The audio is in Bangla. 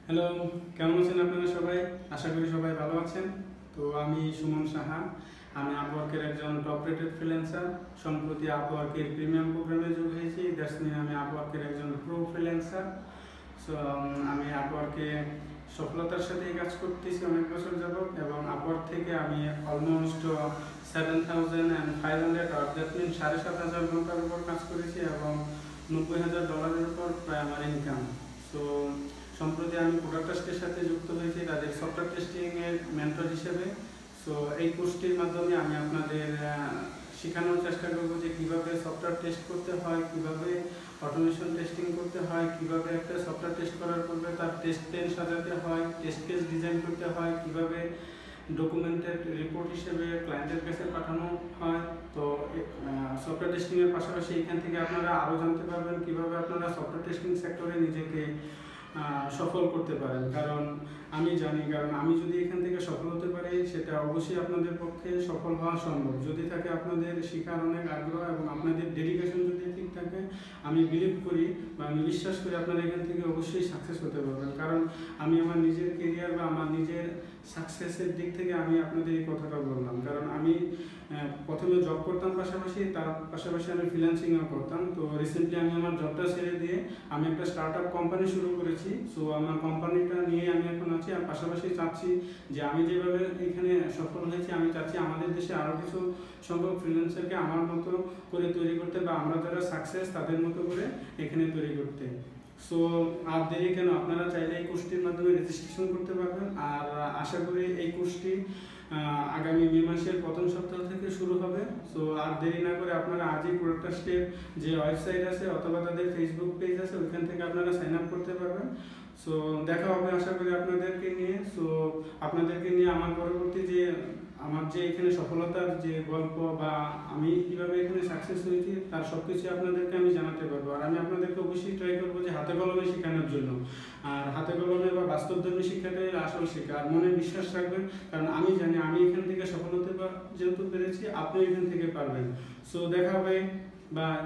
হ্যালো, কেমন আছেন আপনারা সবাই? আশা করি সবাই ভালো আছেন। তো আমি সুমন সাহা, আমি আপওয়ার্কের একজন টপ রেটেড ফ্রিল্যান্সার। সম্প্রতি আপওয়ার্কের প্রিমিয়াম প্রোগ্রামে যোগ হয়েছি। দ্যাটস মিন আমি আপওয়ার্কের একজন প্রো ফ্রিল্যান্সার। সো আমি আপওয়ার্কে সফলতার সাথে কাজ করতেছি অনেক বছর যাবত, এবং আপওয়ার্ক থেকে আমি অলমোস্ট 7,500 দ্যাট মিন 7,500 ঘন্টার উপর কাজ করেছি, এবং $90,000 উপর প্রায় আমার ইনকাম। সো সম্প্রতি আমি প্রোডাক্ট টেস্টের সাথে যুক্ত হয়েছি তাদের সফটওয়্যার টেস্টিংয়ের মেন্টর হিসেবে। সো এই কোর্সটির মাধ্যমে আমি আপনাদের শেখানোর চেষ্টা করব যে কীভাবে সফটওয়্যার টেস্ট করতে হয়, কীভাবে অটোমেশন টেস্টিং করতে হয়, কীভাবে একটা সফটওয়্যার টেস্ট করার পূর্বে তার টেস্ট প্ল্যান সাজাতে হয়, টেস্ট কেস ডিজাইন করতে হয়, কীভাবে ডকুমেন্টেড রিপোর্ট হিসেবে ক্লায়েন্টের কাছে পাঠানো হয়। তো সফটওয়্যার টেস্টিংয়ের পাশাপাশি এখান থেকে আপনারা আরও জানতে পারবেন কীভাবে আপনারা সফটওয়্যার টেস্টিং সেক্টরে নিজেকে সফল করতে পারেন। কারণ আমি জানি, কারণ আমি যদি এখান থেকে সফল হতে পারি সেটা অবশ্যই আপনাদের পক্ষে সফল হওয়া সম্ভব। যদি থাকে আপনাদের শেখার অনেক আগ্রহ এবং আপনাদের ডেডিকেশন যদি ঠিক থাকে, আমি বিলিভ করি বা আমি বিশ্বাস করি আপনারা এখান থেকে অবশ্যই সাকসেস হতে পারবেন। কারণ আমি আমার নিজের কেরিয়ার বা আমার নিজের সাকসেসের দিক থেকে আমি আপনাদের এই কথাটা বললাম। কারণ আমি প্রথমে জব করতাম, তার পাশাপাশি আমি ফ্রিল্যান্সিংও করতাম। তো রিসেন্টলি আমি আমার জবটা ছেড়ে দিয়ে আমি একটা স্টার্ট আপ কোম্পানি শুরু করেছি। সো আমার কোম্পানিটা নিয়ে আমি এখন আছি, আর পাশাপাশি চাচ্ছি যে আমি যেভাবে এখানে সফল হয়েছি, আমি চাচ্ছি আমাদের দেশে আরও কিছু সংখ্যক ফ্রিল্যান্সারকে আমার মতো করে তৈরি করতে, বা আমরা যারা সাকসেস তাদের মতো করে এখানে তৈরি করতে। সো আর দেরি কেন, আপনারা চাইলে এই কোর্সটির মাধ্যমে রেজিস্ট্রেশন করতে পারবেন। আর আশা করি এই কোর্সটি আগামী মে মাসের প্রথম সপ্তাহ থেকে শুরু হবে। সো আর দেরি না করে আপনারা আজই প্রোডাক্টের যে ওয়েবসাইট আছে অথবা তাদের ফেসবুক পেজ আছে ওইখান থেকে আপনারা সাইন আপ করতে পারবেন। সো দেখা হবে আশা করি আপনাদেরকে নিয়ে। সো আপনাদেরকে নিয়ে আমার পরবর্তী যে আমার যে এখানে সফলতার যে গল্প বা আমি কীভাবে এখানে সাকসেস হয়েছি তার সব কিছু আপনাদেরকে আমি জানাতে পারবো। আর আমি আপনাদেরকে অবশ্যই ট্রাই করবো যে হাতে কলমে শেখানোর জন্য। আর হাতে কলমে বা বাস্তবধর্মী শিক্ষাটাই আসল শিক্ষা। আর মনে বিশ্বাস রাখবেন, কারণ আমি জানি আমি এখান থেকে সফল হতে যেহেতু পেরেছি, আপনি এখান থেকে পারবেন। সো দেখা হবে, বাই।